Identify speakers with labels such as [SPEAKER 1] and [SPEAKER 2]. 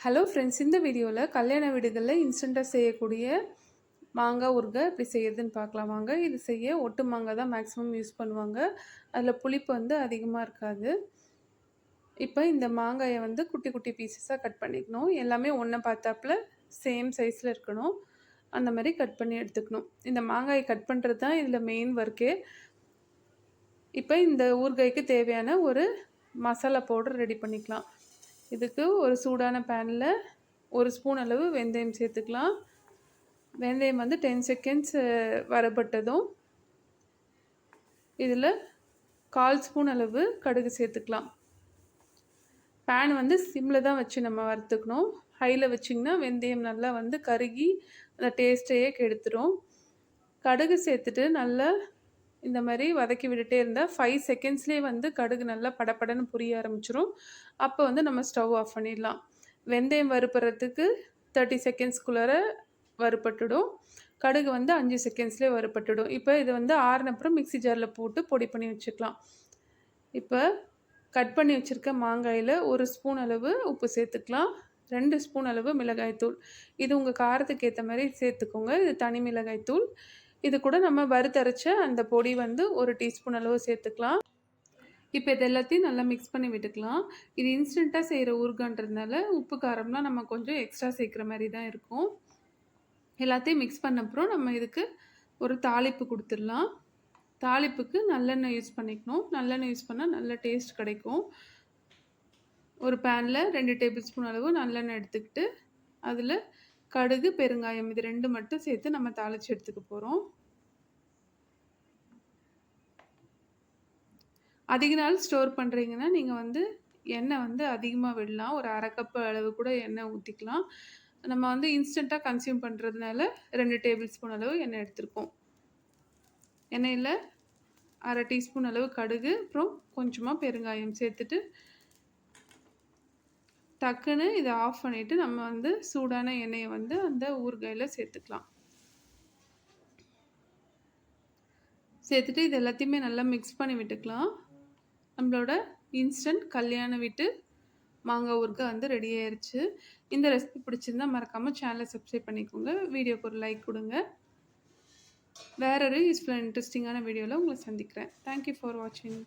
[SPEAKER 1] Hello friends, இந்த வீடியோவில் கல்யாண வீடுகளில் இன்ஸ்டண்ட்டாக செய்யக்கூடிய மாங்காய் ஊறுகாய் எப்படி செய்யறதுன்னு பார்க்கலாம் வாங்க. இது செய்ய ஒட்டு மாங்காய் தான் மேக்ஸிமம் யூஸ் பண்ணுவாங்க. அதில் புளிப்பு அதிகமாக இருக்காது. இப்போ இந்த மாங்காயை குட்டி குட்டி பீசஸாக கட் பண்ணிக்கணும். எல்லாமே ஒன்றை பார்த்தாப்புல சேம் சைஸில் இருக்கணும். அந்த மாதிரி கட் பண்ணி எடுத்துக்கணும். இந்த மாங்காயை கட் பண்ணுறது தான் இதில் மெயின் ஒர்க்கே. இப்போ இந்த ஊறுகாய்க்கு தேவையான ஒரு மசாலா பவுடர் ரெடி பண்ணிக்கலாம். இதுக்கு ஒரு சூடான பேனில் ஒரு ஸ்பூன் அளவு வெந்தயம் சேர்த்துக்கலாம். வெந்தயம் 10 செகண்ட்ஸ் வரப்பட்டதும் இதில் 1/4 ஸ்பூன் அளவு கடுகு சேர்த்துக்கலாம். பேன் சிம்மில் தான் வச்சு நம்ம வறுத்துக்கணும். ஹையில் வச்சிங்கன்னா வெந்தயம் நல்லா கருகி அந்த டேஸ்ட்டையே கெடுத்துடும். கடுகு சேர்த்துட்டு நல்லா இந்த மாதிரி வதக்கி விட்டுட்டே இருந்தால் 5 செகண்ட்ஸ்லேயே கடுகு நல்லா படப்படன்னு புரிய ஆரம்பிச்சிடும். அப்போ நம்ம ஸ்டவ் ஆஃப் பண்ணிடலாம். வெந்தயம் வறுப்புறதுக்கு 30 செகண்ட்ஸ்குள்ளார வறுப்பட்டுடும். கடுகு 5 செகண்ட்ஸ்லேயே வறுப்பட்டுடும். இப்போ இது ஆறுனப்புறம் மிக்ஸி ஜாரில் போட்டு பொடி பண்ணி வச்சுக்கலாம். இப்போ கட் பண்ணி வச்சுருக்க மாங்காயில் 1 ஸ்பூன் அளவு உப்பு சேர்த்துக்கலாம். 2 ஸ்பூன் அளவு மிளகாய்த்தூள். இது உங்கள் காரத்துக்கு ஏற்ற மாதிரி சேர்த்துக்கோங்க. இது தனி மிளகாய்த்தூள். இது கூட நம்ம வறுத்தரைச்ச அந்த பொடி 1 டீஸ்பூன் அளவு சேர்த்துக்கலாம். இப்போ இது எல்லாத்தையும் நல்லா மிக்ஸ் பண்ணி விட்டுக்கலாம். இது இன்ஸ்டண்ட்டாக செய்கிற ஊறுகான்றதுனால உப்பு காரம்லாம் நம்ம கொஞ்சம் எக்ஸ்ட்ரா சேர்க்குற மாதிரி தான் இருக்கும். எல்லாத்தையும் மிக்ஸ் பண்ண அப்புறம் நம்ம இதுக்கு ஒரு தாளிப்பு கொடுத்துடலாம். தாளிப்புக்கு நல்லெண்ணெய் யூஸ் பண்ணிக்கணும். நல்லெண்ணெய் யூஸ் பண்ணால் நல்ல டேஸ்ட் கிடைக்கும். ஒரு பேனில் 2 டேபிள் ஸ்பூன் அளவு நல்லெண்ணெய் எடுத்துக்கிட்டு அதில் கடுகு, பெருங்காயம் இது 2 மட்டும் சேர்த்து நம்ம தாளித்து எடுத்துக்க போகிறோம். அதிக நாள் ஸ்டோர் பண்ணுறீங்கன்னா நீங்கள் எண்ணெய் அதிகமாக விடலாம். ஒரு 1/2 கப் அளவு கூட எண்ணெய் ஊற்றிக்கலாம். நம்ம இன்ஸ்டண்ட்டாக கன்சியூம் பண்ணுறதுனால 2 டேபிள் ஸ்பூன் அளவு எண்ணெய் எடுத்துருக்கோம். எண்ணெயில் 1/2 டீஸ்பூன் அளவு கடுகு, அப்புறம் கொஞ்சமாக பெருங்காயம் சேர்த்துட்டு டக்குன்னு இதை ஆஃப் பண்ணிவிட்டு நம்ம சூடான எண்ணெயை அந்த ஊறுகாயில் சேர்த்துக்கலாம். சேர்த்துட்டு இது எல்லாத்தையுமே நல்லா மிக்ஸ் பண்ணி விட்டுக்கலாம். நம்மளோட இன்ஸ்டன்ட் கல்யாண வீட்டு மாங்காய் ஊறுகாய் ரெடி ஆயிடுச்சு. இந்த ரெசிபி பிடிச்சிருந்தால் மறக்காமல் சேனலை சப்ஸ்கிரைப் பண்ணிக்கோங்க. வீடியோக்கு ஒரு லைக் கொடுங்க. வேற ஒரு யூஸ்ஃபுல்லாக இன்ட்ரெஸ்டிங்கான வீடியோவில் உங்களை சந்திக்கிறேன். தேங்க்யூ ஃபார் வாட்சிங்.